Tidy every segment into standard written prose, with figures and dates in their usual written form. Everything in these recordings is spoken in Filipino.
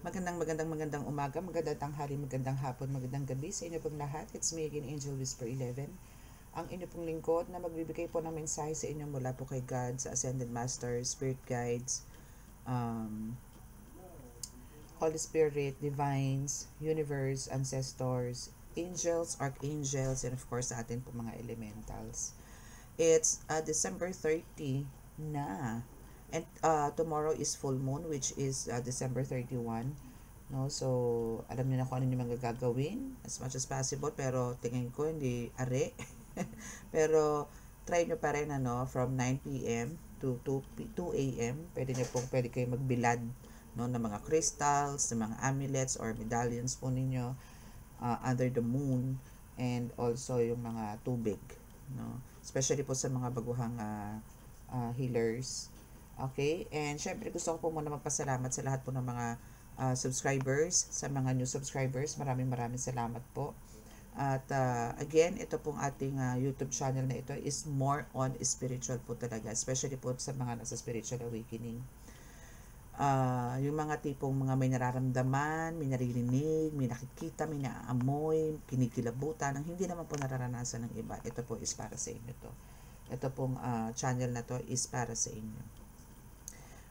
Magandang umaga, magandang tanghali, magandang hapon, magandang gabi sa inyo pong lahat. It's me again, Angel Whisper 11. Ang inyo pong lingkod na magbibigay po ng mensahe sa inyo mula po kay God, sa Ascended Masters, Spirit Guides, um, Holy Spirit, Divines, Universe, Ancestors, Angels, Archangels, and of course sa atin po mga Elementals. It's December 30 na. And tomorrow is full moon, which is December 31. No? So, alam niyo na kung ano yung mga gagawin as much as possible. Pero tingin ko hindi are. Pero try nyo pa rin from 9 p.m. to 2 a.m. Pwede kayo magbilad no, ng mga crystals, ng mga amulets or medallions po ninyo under the moon, and also yung mga tubig, no, especially po sa mga baguhang healers. Okay, and syempre gusto ko po muna magpasalamat sa lahat po ng mga subscribers, sa mga new subscribers. Maraming salamat po. At again, ito pong ating YouTube channel na ito is more on spiritual po talaga, especially po sa mga nasa spiritual awakening. Yung mga tipong mga may nararamdaman, may naririnig, may nakikita, may naaamoy, kinikilabutan, ang hindi naman po nararanasan ng iba. Ito po is para sa inyo to. Ito pong channel na to is para sa inyo.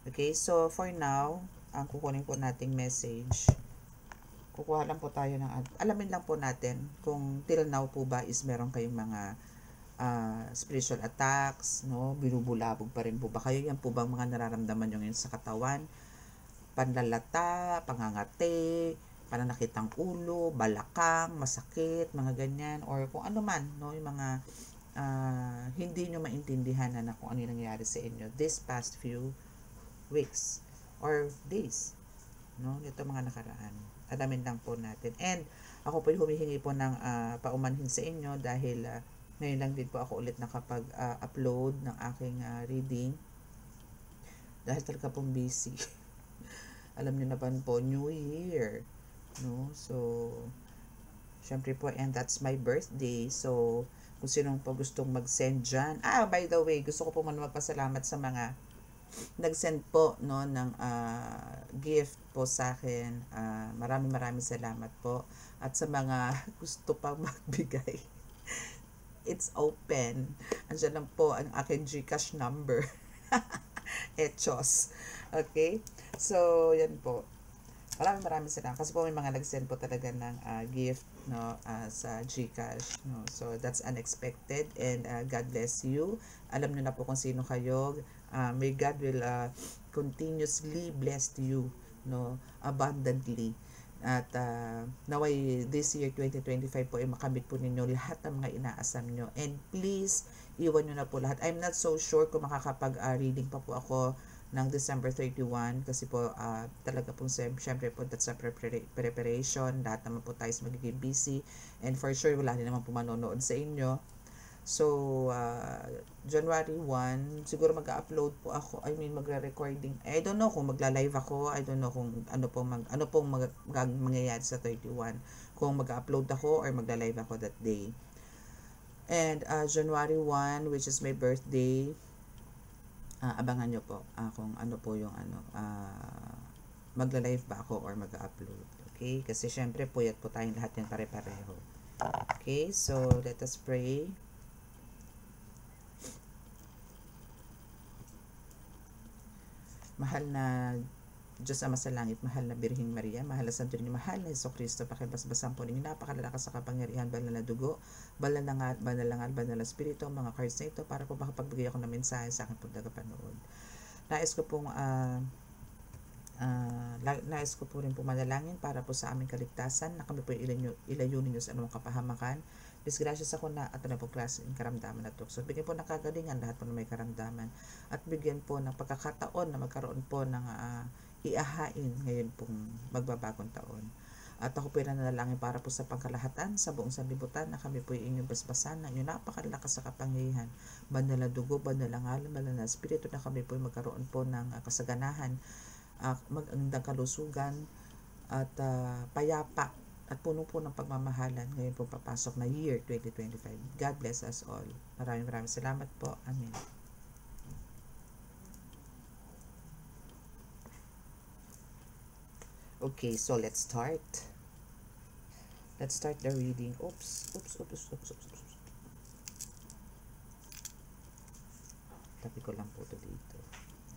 Okay, so for now, ang kukunin po nating message, kukuha lang po tayo ng, alamin lang po natin kung till now po ba is meron kayong mga spiritual attacks, no? Binubulabog pa rin po ba kayo? Yan po bang mga nararamdaman nyo ngayon sa katawan? Panlalata, pangangati, pananakit ng ulo, balakang, masakit, mga ganyan, or kung ano man, no? Yung mga hindi nyo maintindihan na kung ano yung nangyayari sa inyo this past few weeks or days, no? Ito mga nakaraan. Alamin lang po natin. And ako po humihingi po ng paumanhin sa inyo dahil ngayon lang din po ako ulit nakapag-upload ng aking reading dahil talaga pong busy. Alam niyo naman po, New Year, no? So, syempre po, and that's my birthday. So, kung sinong po gustong mag-send dyan. By the way, gusto ko po muna magpasalamat sa mga nag-send po no ng gift po sa akin. Maraming salamat po. At sa mga gusto pang magbigay, it's open. Andiyan lang po ang aking GCash number. Echos. Okay? So, yan po. Maraming salamat. Kasi po may mga nag-send po talaga ng gift no sa GCash. No? So, that's unexpected and God bless you. Alam niyo na po kung sino kayo. May God will continuously bless you no abundantly. At naway this year 2025 po ay makamit po ninyo lahat ng mga inaasam nyo. And please, iwan nyo na po lahat. I'm not so sure kung makakapag-reading pa po ako ng December 31 kasi po talaga po syempre po that's a preparation. Lahat naman po tayo magiging busy. And for sure, wala din naman po manonood sa inyo. So, January 1, siguro mag-upload po ako. I mean, magre-recording. I don't know kung magla-live ako. I don't know kung ano pong mangyayari sa 31. Kung mag-upload ako or magla-live ako that day. And January 1, which is my birthday, abangan nyo po kung ano po yung magla-live ba ako or mag-upload. Okay? Kasi syempre, puyat po tayong lahat yan pare-pareho. Okay? So, let us pray. Mahal na Diyos Ama sa langit, mahal na Birheng Maria, mahal na Santo Niño, mahal na Heso Kristo, pakibasbasan po ninyo napakalalakas sa kapangyarihan, banal na dugo, banal na ngal, banal na spirito, mga cards na ito, para po makapagbigay ako ng mensahe sa aking pong tagapanood. Nais ko po rin po manalangin para po sa aming kaligtasan, na kami po ilayo ninyo sa anumang kapahamakan, disgrasya sa kuna at ano po klase ng karamdaman at tukso. Bigyan po ng kagalingan lahat po na may karamdaman at bigyan po ng pagkakataon na magkaroon po ng ihahain ngayon pong magbabagong taon. At ako po nanalangin para po sa pangkalahatan sa buong sanlibutan na kami po inyong basbasan ng inyong napakalakas sa kapangyarihan. Banal na dugo, banal na ngalan, banal na espiritu na kami po magkaroon po ng kasaganahan, magandang kalusugan at payapa at puno po ng pagmamahalan ngayon po papasok na year 2025. God bless us all. Maraming salamat po. Amen. Okay, so let's start. Let's start the reading. Oops. Tabi ko lang po ito dito.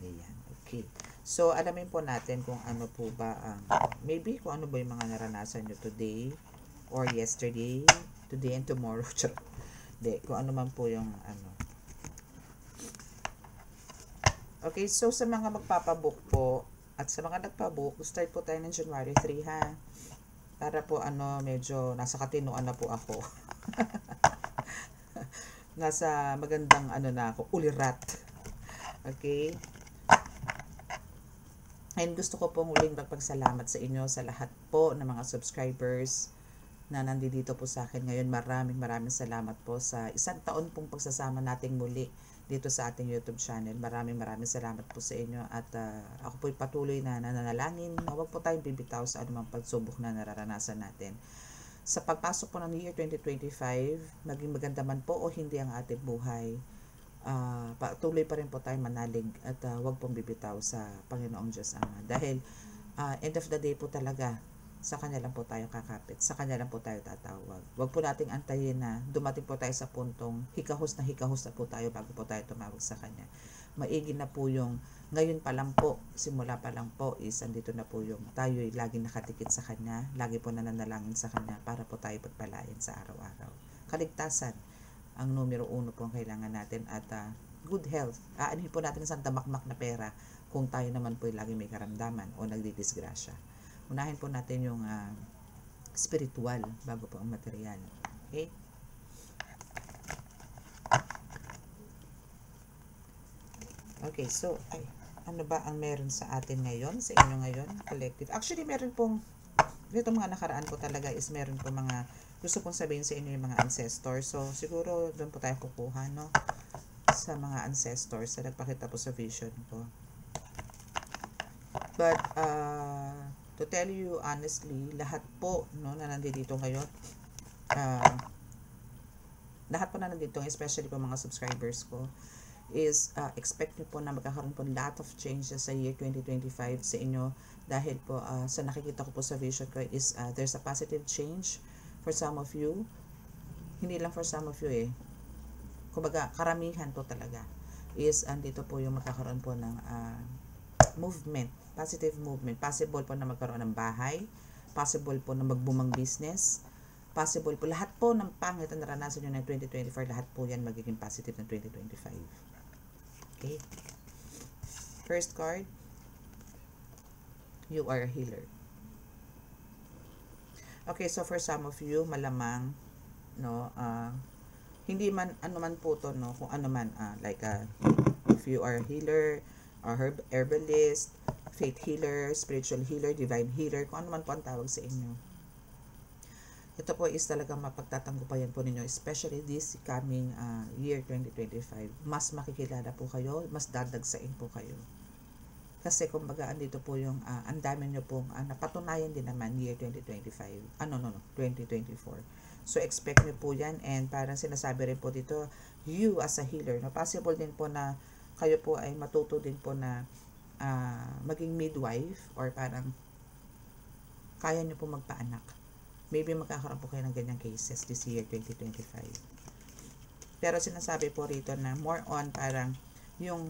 Ayan, okay. So, alamin po natin kung ano po ba ang, maybe kung ano ba yung mga naranasan nyo today or yesterday, today and tomorrow. Hindi, kung ano man po yung ano. Okay, so sa mga magpapabook po, at sa mga nagpabook, start po tayo ng January 3 ha. Para po ano, medyo nasa katinuan na po ako. Nasa magandang ano na ako, ulirat. Okay? And gusto ko pong muling magpagsalamat sa inyo sa lahat po ng mga subscribers na nandito po sa akin ngayon. Maraming salamat po sa isang taon pong pagsasama nating muli dito sa ating YouTube channel. Maraming salamat po sa inyo at ako po'y patuloy na nananalangin na huwag po tayong bibitaw sa anumang pagsubok na nararanasan natin. Sa pagpasok po ng year 2025, maging maganda man po o hindi ang ating buhay, patuloy pa rin po tayong manalig at huwag pong bibitaw sa Panginoong Diyos Ama. Dahil end of the day po talaga, sa Kanya lang po tayo kakapit, sa Kanya lang po tayo tatawag. Huwag po nating antayin na dumating po tayo sa puntong hikahos na po tayo bago po tayo tumawag sa Kanya. Maigi na po yung ngayon pa lang po, simula pa lang po is andito na po yung tayo'y laging nakatikit sa Kanya, lagi po nananalangin sa Kanya para po tayo pagpalain sa araw-araw. Kaligtasan ang numero 1 po ang kailangan natin at good health. Aanhin po natin sa damakmak na pera kung tayo naman po lagi may karamdaman o nagdidisgrasya. Unahin po natin yung spiritual bago po ang material. Okay? Okay, so ano ba ang meron sa atin ngayon, sa inyo ngayon, collective? Actually, meron pong, dito mga nakaraan po talaga is meron po mga, gusto pong sabihin sa inyo yung mga ancestors. So, siguro doon po tayo kukuha, no? Sa mga ancestors na nagpakita po sa vision ko. But, to tell you honestly, lahat po, no, na nandito ngayon, lahat po na nandito, especially po mga subscribers ko, is expect nyo po na magkakaroon po lot of changes sa year 2025 sa inyo dahil po sa nakikita ko po sa vision ko is there's a positive change for some of you, hindi lang for some of you kumbaga karamihan po talaga is andito po yung magkakaroon po ng movement, positive movement. Possible po na magkaroon ng bahay, possible po na magbumang business, possible po lahat po ng pangit na naranasan nyo ng 2024, lahat po yan magiging positive ng 2025. Okay. First card, you are a healer. Okay, so for some of you, malamang, no, hindi man, ano man po to, no, kung ano man, like, if you are a healer, or herbalist, faith healer, spiritual healer, divine healer, kung ano man po ang tawag sa inyo. Ito po is talagang mapagtatanggupayan po ninyo, especially this coming year 2025. Mas makikilala po kayo, mas dadagsain po kayo. Kasi kumbaga andito po yung, ang dami nyo pong napatunayan din naman year 2025. 2024. So expect nyo po yan and parang sinasabi rin po dito, you as a healer, no, possible din po na kayo po ay matuto din po na maging midwife or parang kaya nyo po magpaanak. Maybe magkakaroon po kayo ng ganyang cases this year 2025. Pero sinasabi po rito na more on parang yung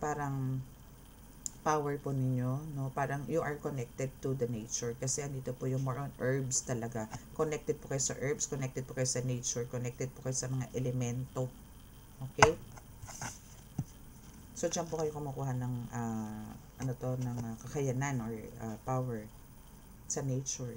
parang power po ninyo, no? Parang you are connected to the nature kasi andito po yung more on herbs talaga. Connected po kayo sa herbs, connected po kayo sa nature, connected po kayo sa mga elemento. Okay? So diyan po kayo kumukuha ng ng kakayanan or power sa nature.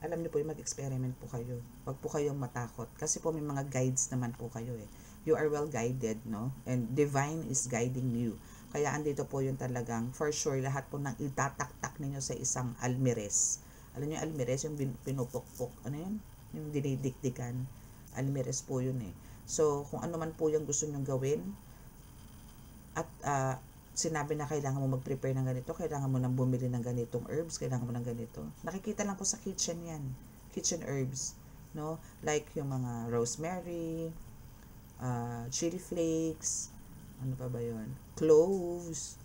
Alam niyo po yung mag-experiment po kayo. Huwag po kayong matakot. Kasi po may mga guides naman po kayo You are well guided, no? And divine is guiding you. Kaya andito po yung talagang, for sure, lahat po nang itataktak ninyo sa isang almires. Alam niyo almires, yung pinupukpok. Ano yun? Yung dinidikdikan. Almires po yun So, kung ano man po yung gusto nyong gawin, at sinabi na kailangan mo mag-prepare ng ganito, kailangan mo nang bumili ng ganitong herbs, kailangan mo ng ganito. Nakikita lang po sa kitchen yan. Kitchen herbs. No? Like yung mga rosemary, chili flakes, ano pa ba yun? Cloves,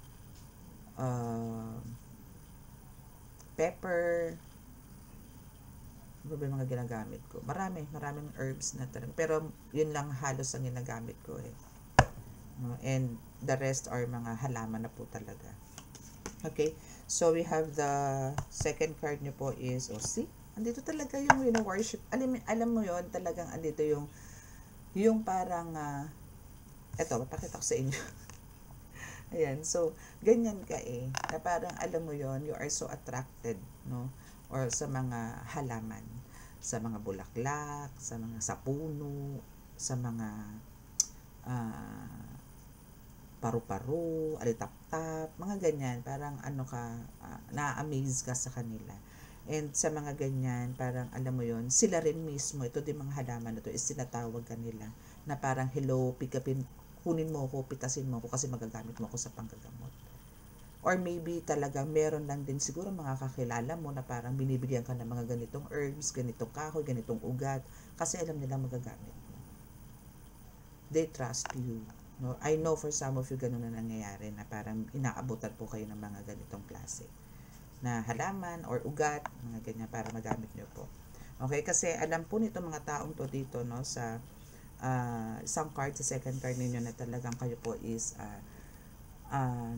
pepper. Ano ba yung mga ginagamit ko? Maraming herbs na talaga. Pero yun lang halos ang ginagamit ko eh. No? And the rest are mga halaman na po talaga. Okay? So we have the second card nyo po is, see? Andito talaga yung worship. Alam mo yon talagang andito yung parang, eto, mapakita ko sa inyo. Ayan, so, ganyan ka eh, na parang alam mo yon you are so attracted, no? Or sa mga halaman, sa mga bulaklak, sa puno, sa mga paru-paro, alitap-tap, mga ganyan, parang ano ka, na-amaze ka sa kanila. And sa mga ganyan, parang alam mo yon sila rin mismo, ito din mga halaman na to, is tinatawag kanila, na parang hello, kunin mo ako, pitasin mo ako kasi magagamit mo ako sa panggagamot. Or maybe talaga meron lang din siguro mga kakilala mo na parang binibigyan ka ng mga ganitong herbs, ganitong kahoy, ganitong ugat, kasi alam nila magagamit mo. They trust you. No? I know for some of you ganun na nangyayari na parang inaabutan po kayo ng mga ganitong klase na halaman or ugat, mga ganyan para magamit nyo po. Okay, kasi alam po nito mga taong to dito, no, sa isang card, sa second card ninyo na talagang kayo po is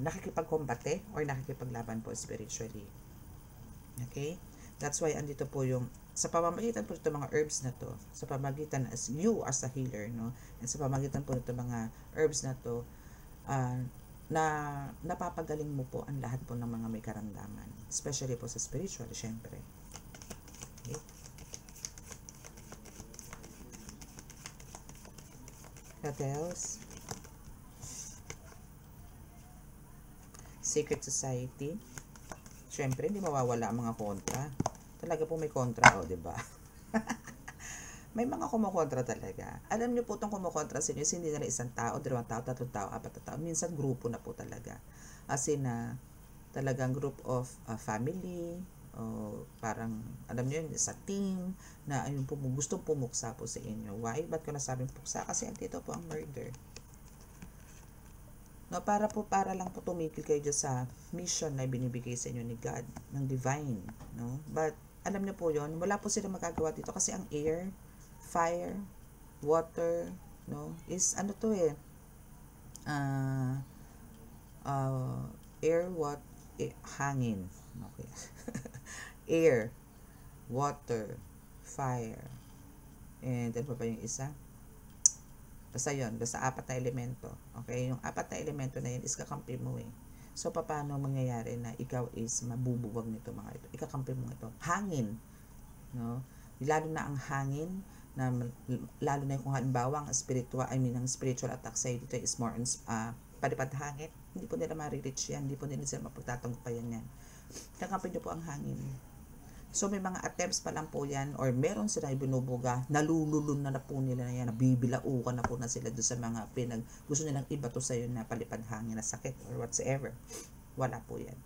nakikipagkombate or nakikipaglaban po spiritually. Okay? That's why andito po yung sa pamamagitan po ito mga herbs na to, sa pamamagitan as you as a healer, no? And sa pamamagitan po ito mga herbs na to, na napapagaling mo po ang lahat po ng mga may karamdaman. Especially po sa spiritual, syempre. Okay? What else? Secret Society. Syempre, hindi mawawala ang mga kontra. Talaga po may kontra, o, diba? May mga kumukontra talaga. Alam niyo po itong kumukontra sa inyo, hindi na isang tao, 2 tao, 3 tao, 4 tao. Minsan grupo na po talaga. As in, talagang group of family, o parang, alam niyo yun, sa team, na ayun po, gustong pumuksa po sa inyo. Why? Ba't ko nasabing puksa? Kasi andito po ang murder. No, para lang po tumigil kayo dyan sa mission na binibigay sa inyo ni God, ng divine, no? But, alam niyo po yon wala po sila magagawa dito kasi ang air, fire, water, no, is ano to eh, air, hangin, okay. Air, water, fire, and ano pa yung isa? Basta yun, basta 4 na elemento. Okay? Yung 4 na elemento na yun is kakampi mo eh. So, paano mangyayari na ikaw is mabubuwag nito mga ito? Ikakampi mo ito. Hangin. No? Lalo na ang hangin, na lalo na kung halimbawa ang spiritual attack sa'yo dito is more on palipad hangin. Hindi po nila ma-reach yan. Hindi po nila sila mapagtatanggupayan yan. Kakampi nyo po ang hangin. So, may mga attempts pa lang po yan or meron sila binubuga, nalululun na po nila na yan, nabibilaukan na po na sila doon sa mga gusto nilang iba to sa'yo na palipad hangin na sakit or whatsoever. Wala po yan.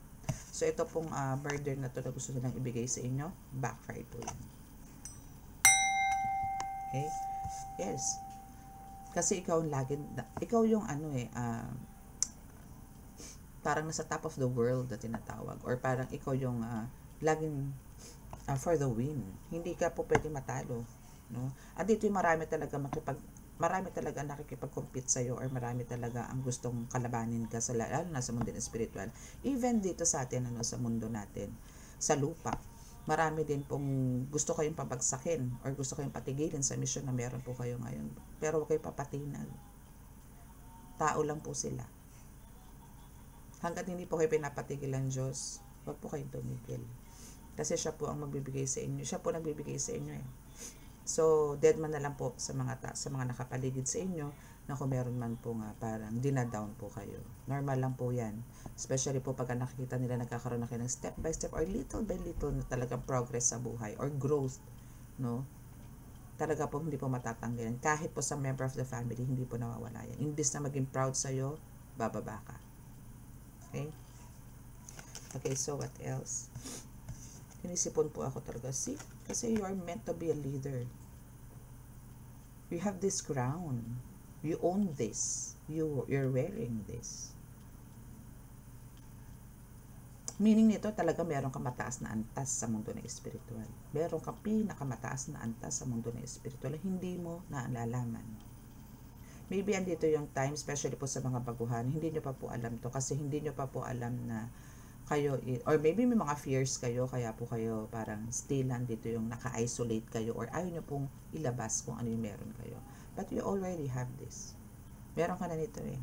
So, ito pong murder na to na gusto nilang ibigay sa inyo, backfire po yan. Okay? Yes. Kasi ikaw yung parang nasa top of the world na tinatawag or parang ikaw yung laging for the win. Hindi ka po pwede matalo, no? At dito yung marami talaga nakikipag-compete sa iyo or marami talaga ang gustong kalabanin ka lalo na sa mundo ng spiritual. Even dito sa atin sa mundo natin, sa lupa, marami din pong gusto kayong pabagsakin or gusto kayong patigilin sa mission na meron po kayo ngayon. Pero huwag kayong papatinag. Tao lang po sila. Hanggat hindi po kayo pinapatigil ng Diyos, huwag po kayong tumigil. Kasi siya po ang magbibigay sa inyo. Siya po nagbibigay sa inyo eh. So, dead man na lang po sa mga nakapaligid sa inyo na kung meron man po parang dinadown po kayo. Normal lang po yan. Especially po pag nakikita nila nagkakaroon na kayo ng step by step or little by little na talagang progress sa buhay or growth, no? Talaga po hindi po matatanggalan. Kahit po sa member of the family, hindi po nawawala yan. Imbis na maging proud sa'yo, bababa ka. Okay? Okay, so what else? Inisipon po ako talaga. See? Kasi you are meant to be a leader. You have this crown. You own this. You're wearing this. Meaning nito talaga meron kang mataas na antas sa mundo ng espiritual. Meron kang pinakamataas na antas sa mundo ng espiritual. Hindi mo naalalaman. Maybe andito yung time, especially po sa mga baguhan, hindi nyo pa po alam to kasi hindi nyo pa po alam na kayo, or maybe may mga fears kayo, kaya po kayo parang still nandito yung naka-isolate kayo or ayaw nyo pong ilabas kung ano yung meron kayo. But you already have this. Meron ka na nito eh.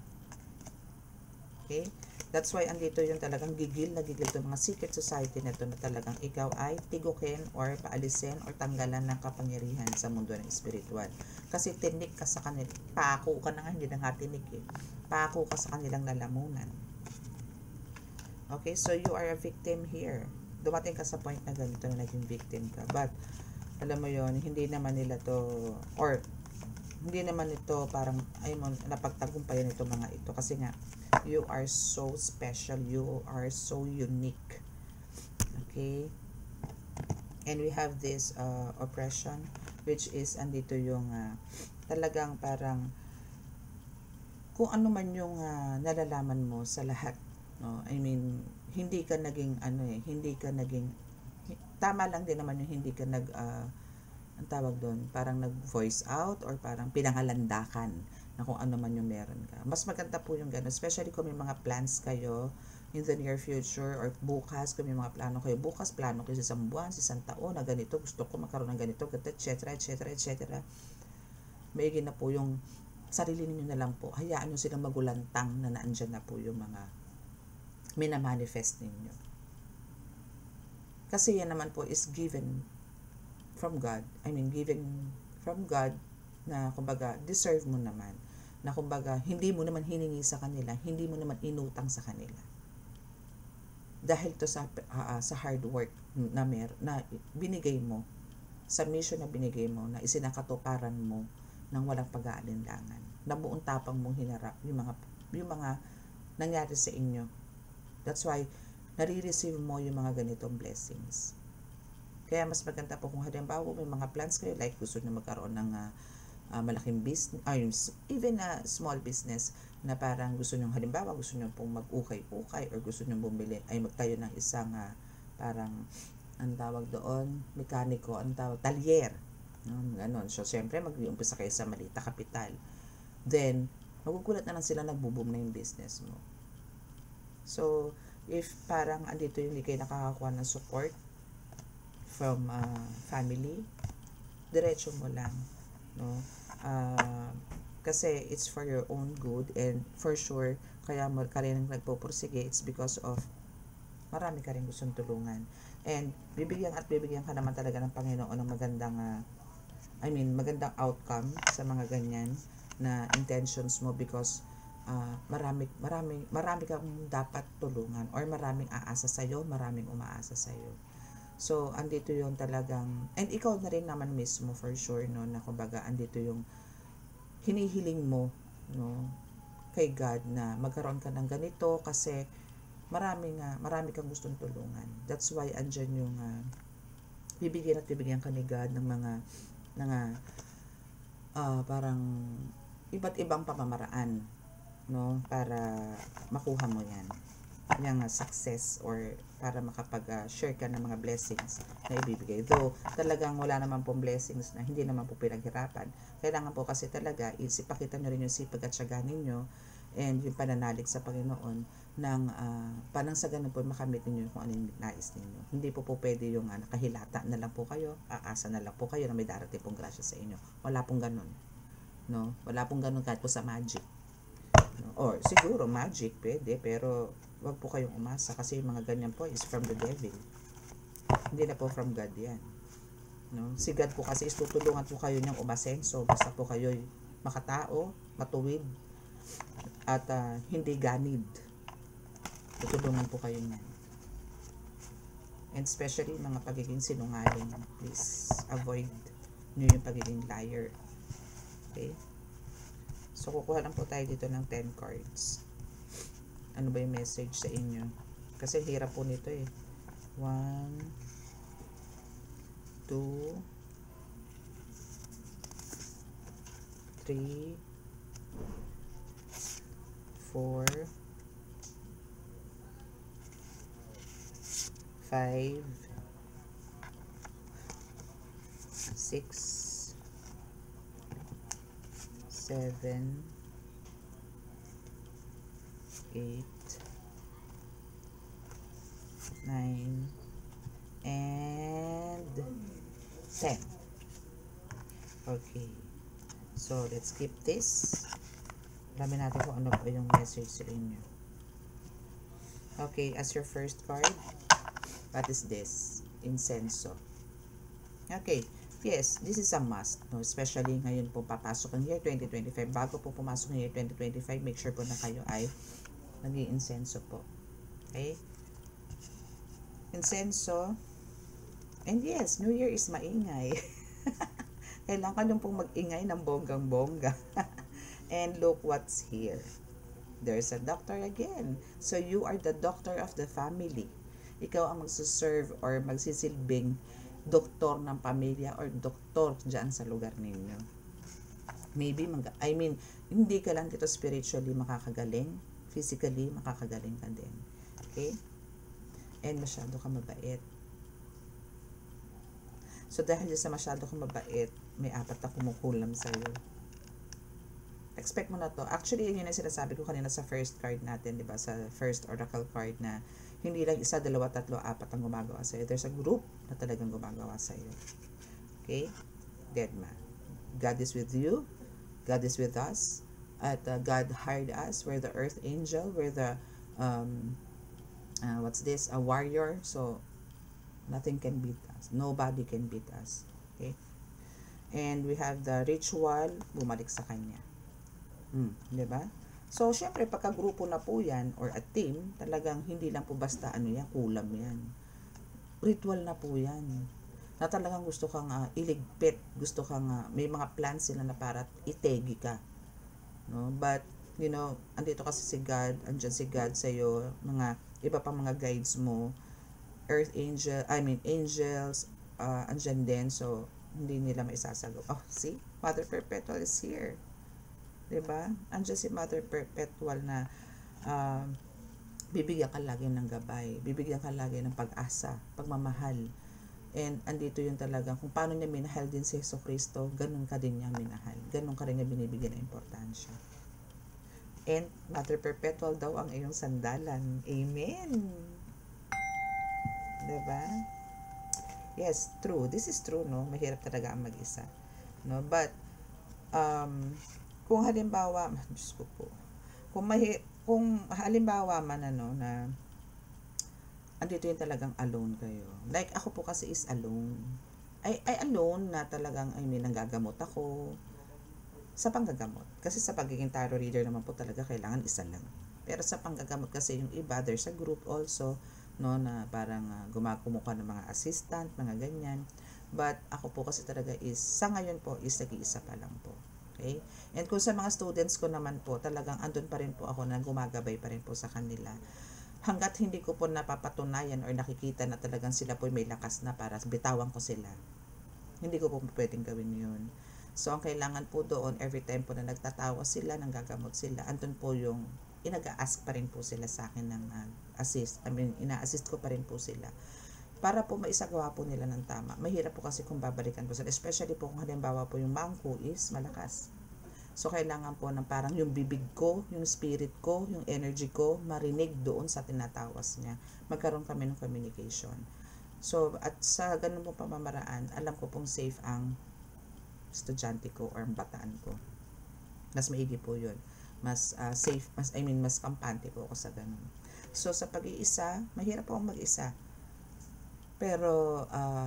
Okay? That's why andito yung talagang gigil na gigil to mga secret society na to na talagang ikaw ay tigukin or paalisin or tanggalan ng kapangyarihan sa mundo ng spiritual. Kasi tinik ka sa kanila. Pako ka na nga, hindi na nga tinik eh. Pako ka sa kanilang lalamunan. Okay, so you are a victim here. Dumating ka sa point na ganito na naging victim ka. But, alam mo yon, hindi naman nila to, or hindi naman ito parang, ay mo, napagtagumpayan ito mga ito. Kasi nga, you are so special. You are so unique. Okay? And we have this oppression, which is, andito yung, talagang parang, kung ano man yung nalalaman mo sa lahat. No? I mean, hindi ka naging, hindi ka naging, tama lang din naman yung hindi ka ang tawag doon, parang nag-voice out or parang pinangalandakan na kung ano man yung meron ka. Mas maganda po yung gano'n, especially kung may mga plans kayo in the near future or bukas, kung may mga plano kayo bukas, plano kayo sa isang buwan, sa isang taon na ganito, gusto ko magkaroon ng ganito, etc. Maigi na po yung sarili ninyo na lang po. Hayaan nyo silang magulantang na naandyan na po yung mga minamanifest ninyo. Kasi yan naman po is given from God. I mean, given from God na kumbaga deserve mo naman. Na kumbaga hindi mo naman hiningi sa kanila, hindi mo naman inutang sa kanila. Dahil to sa hard work na binigay mo, sa mission na binigay mo, na isinakatuparan mo ng walang pag-aalinlangan. Na buong tapang mong hinarap yung mga nangyari sa inyo. That's why nare-receive mo yung mga ganitong blessings. Kaya mas maganda po kung halimbawa may mga plans kayo, like gusto nyo magkaroon ng malaking business, even a small business na parang gusto nyo, halimbawa gusto nyo pong mag-ukay-ukay or gusto nyo bumili, ay magtayo ng isang parang, ang tawag doon, mekaniko, ang tawag, talyer. Ganon. So, syempre, mag-uumpisa kayo sa malita kapital. Then, magugulat na lang sila nagbo-boom na yung business mo. So, if parang andito yung hindi kayo nakakakuha ng support from family, diretso mo lang, no? Kasi it's for your own good, and for sure kaya mo ka rin nagpupursige, it's because of marami ka rin gustong tulungan, and bibigyan ka naman talaga ng Panginoon ng magandang magandang outcome sa mga ganyan na intentions mo, because marami kang dapat tulungan, or maraming aasa sa'yo, maraming umaasa sa'yo. So, andito yung talagang, and ikaw na rin naman mismo for sure, no, na kumbaga, andito yung hinihiling mo, no, kay God na magkaroon ka ng ganito kasi marami kang gustong tulungan. That's why andyan yung bibigyan ka ni God ng mga parang iba't ibang pamamaraan, no, para makuha mo yan yung success, or para makapag-share ka ng mga blessings na ibibigay. Though talagang wala naman pong blessings na hindi naman po pinaghirapan. Kailangan po kasi talaga ipakita nyo rin yung sipag at syaga ninyo and yung pananalig sa Panginoon ng panang sa ganun po makamit ninyo kung ano yung nais ninyo. Hindi po pwede yung nakahilata na lang po kayo, aasa na lang po kayo na may darating pong grasya sa inyo. Wala pong ganun. No? Wala pong ganun kahit po sa magic. Or siguro magic pwede, pero wag po kayong umasa kasi yung mga ganyan po is from the devil. Hindi na po from God yan. No? Si God po kasi is tutulungan po kayo niyang umasenso basta po kayo makatao, matuwid, at hindi ganid. Tutulungan po kayo niyan. And especially mga pagiging sinungaling, please avoid nyo yung pagiging liar. Okay? So, kukuha lang po tayo dito ng 10 cards. Ano ba yung message sa inyo? Kasi hirap po nito eh. 1, 2, 3, 4, 5, 6, 7, 8, 9, and 10. Okay. So, let's keep this. Alamin natin kung ano po yung message sa inyo. Okay, as your first card, what is this? Incenso. Okay. Yes, this is a must, no? Especially ngayon po papasok ang year 2025. Bago po pumasok ang year 2025, make sure po na kayo ay nag-i-incenso po. Okay? Incenso. And yes, New Year is maingay. Kailangan nyo pong mag-ingay ng bonggang-bongga. And look what's here. There's a doctor again. So you are the doctor of the family. Ikaw ang magsuserve or magsisilbing doktor ng pamilya or doktor dyan sa lugar ninyo. Maybe, hindi ka lang dito spiritually makakagaling. Physically, makakagaling ka din. Okay? And masyado ka mabait. So, dahil sa masyado ka mabait, may 4 na kumukulam sa'yo. Expect mo na to. Actually, yun yung sinasabi ko kanina sa first card natin, di ba? Sa first oracle card na hindi lang 1, 2, 3, 4 ang gumagawa sa'yo. There's a group na talagang gumagawa sa'yo. Okay? Deadma. God is with you. God is with us. At God hired us. We're the earth angel. We're the, what's this? A warrior. So, nothing can beat us. Nobody can beat us. Okay? And we have the ritual. Bumalik sa kanya. Diba? So, syempre, pagka-grupo na po yan, or a team, talagang hindi lang po basta kulam yan. Ritual na po yan. Na talagang gusto kang iligpit, gusto kang, may mga plans sila na para itegi ka. No? But, andito kasi si God, andyan si God sa'yo, mga iba pang mga guides mo, angels, andyan din, so, hindi nila maisasagaw. Oh, see? Mother Perpetual is here. Diba? Andiyan si Mother Perpetual na bibigyan ka lagi ng gabay, bibigyan ka lagi ng pag-asa, pagmamahal. And andito yung talagang kung paano niya minahal din si Jesucristo, ganun ka din niya minahal. Ganun ka rin niya binibigyan ng importansya. And Mother Perpetual daw ang iyong sandalan. Amen! Diba? Yes, true. This is true, no? Mahirap talaga ang mag-isa. No? But, kung halimbawa, Diyos ko po, kung halimbawa man na andito yung talagang alone kayo. Like ako po kasi is alone. I alone na talagang, nanggagamot ako sa panggagamot. Kasi sa pagiging tarot reader naman po talaga kailangan isa lang. Pero sa panggagamot kasi yung iba, there's a group also, no, na parang gumagumuka ng mga assistant, mga ganyan. But ako po kasi talaga is, sa ngayon po, is nag-iisa pa lang po. Okay? And kung sa mga students ko naman po, talagang andun pa rin po ako na gumagabay pa rin po sa kanila. Hanggat hindi ko po napapatunayan or nakikita na talagang sila po may lakas na para bitawan ko sila. Hindi ko po pwedeng gawin yun. So, ang kailangan po doon, every time po na nagtatawa sila, nanggagamot sila, andun po yung inaga-ask pa rin po sila sa akin ng assist. Ina-assist ko pa rin po sila. Para po maisagawa po nila ng tama. Mahirap po kasi kung babalikan po sila. Especially po kung halimbawa po yung mangko is malakas. So, kailangan po ng parang yung bibig ko, yung spirit ko, yung energy ko, marinig doon sa tinatawas niya. Magkaroon kami ng communication. So, at sa ganun po pamamaraan, alam ko pong safe ang estudyante ko or bataan ko. Mas maigi po yun. Mas safe, mas kampante po ako sa ganun. So, sa pag-iisa, mahirap po akong mag-isa. Pero,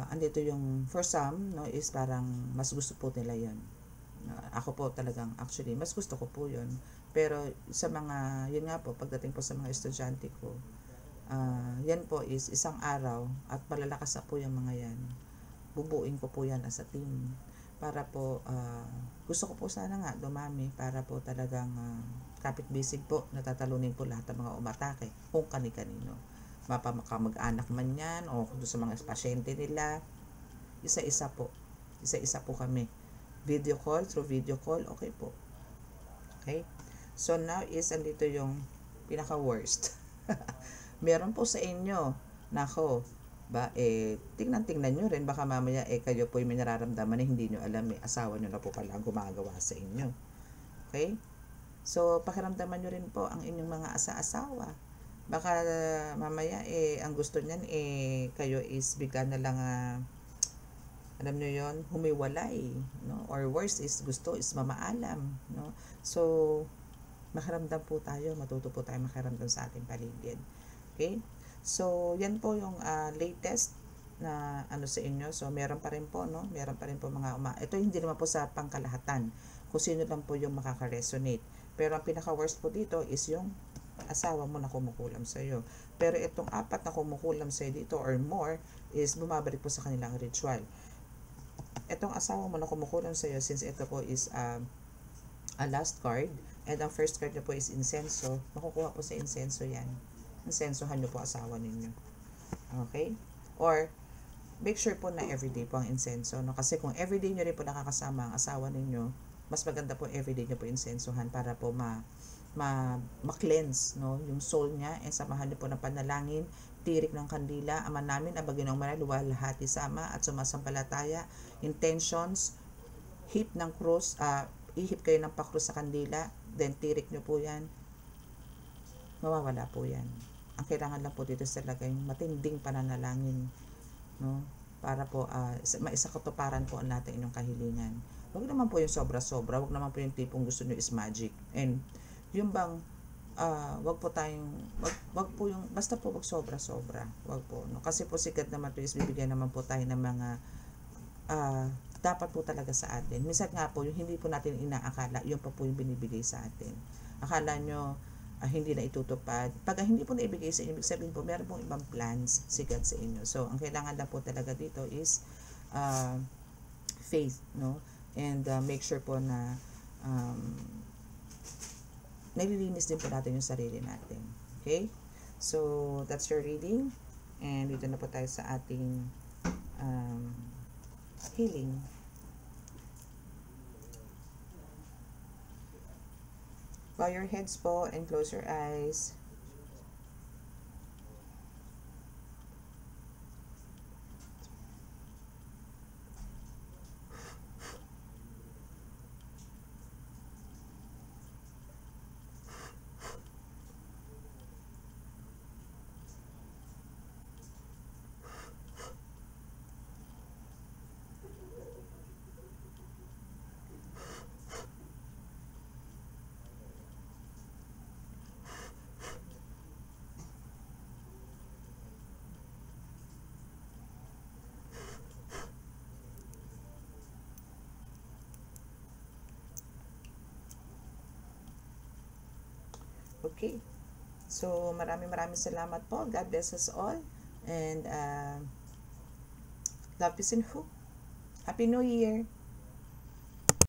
andito yung, for some, no, is parang mas gusto po nila yun. Ako po talagang, actually, mas gusto ko po yun. Pero, sa mga, yun nga po, pagdating po sa mga estudyante ko, yan po is isang araw at malalakas na po yung mga yan. Bubuin ko po yan as a team. Para po, gusto ko po sana nga dumami para po talagang kapit-bisig po, natatalunin po lahat ng mga umatake kung kani-kanino. Makamag-anak man yan o kung sa mga pasyente nila, isa-isa po kami, through video call, okay po. Okay, so now is andito yung pinaka worst. Meron po sa inyo, nako, ba, tingnan nyo rin, baka mamaya kayo po may nararamdaman na hindi nyo alam, may asawa nyo na po pala ang gumagawa sa inyo. Okay? So, pakiramdaman nyo rin po ang inyong mga asa-asawa. Baka mamaya ang gusto niyan kayo is bigla na lang alam nyo yon, humiwalay, no? Or worst is gusto is mamaalam, no? So, makiramdam po tayo, matuto po tayo makiramdam sa ating paligid. Okay? So, yan po yung latest na ano sa inyo. So, meron pa rin po, no? Meron pa rin po mga ito hindi naman po sa pangkalahatan. Kung sino lang po yung makaka-resonate. Pero ang pinaka-worst po dito is yung asawa mo na kumukulam sa iyo. Pero itong apat na kumukulam sa iyo dito or more is bumabalik po sa kanilang ritual. Itong asawa mo na kumukulam sa iyo, since ito po is a last card, and ang first card niyo po is insenso, makukuha po sa insenso yan. Insensohan niyo po asawa ninyo. Okay? Or, make sure po na everyday po ang insenso. No? Kasi kung everyday nyo rin po nakakasama ang asawa ninyo, mas maganda po everyday nyo po insensohan para po ma-cleanse no? Yung soul niya, and samahan niyo po ng panalangin, tirik ng kandila, Ama namin, Aba Ginoong Maria, luwalhati sa Ama at sumasampalataya, intentions, hip ng krus, ihip kayo ng pakrus sa kandila, then tirik nyo po yan, mawawala po yan. Ang kailangan lang po dito sa talaga yung matinding pananalangin, no? Para po maisakatuparan po natin inyong kahilingan. Huwag naman po yung sobra-sobra, huwag naman po yung tipong gusto nyo is magic. And yung bang wag po tayong wag po yung basta po wag sobra-sobra. Wag po, no? Kasi po sikat naman to is bibigyan naman po tayo ng mga dapat po talaga sa atin. Minsan nga po, yung hindi po natin inaakala, yun pa po yung binibigay sa atin. Akala nyo, hindi na itutupad. Pag hindi po naibigay sa inyo, ibig sabihin po, meron pong ibang plans si God sa inyo. So, ang kailangan lang po talaga dito is faith, no? And make sure po na nililinis din po natin yung sarili natin. Okay? So, that's your reading. And dito na po tayo sa ating healing. Bow your heads po and close your eyes. Okay. So, maraming salamat po. God bless us all. And love, peace, and hope. Happy New Year!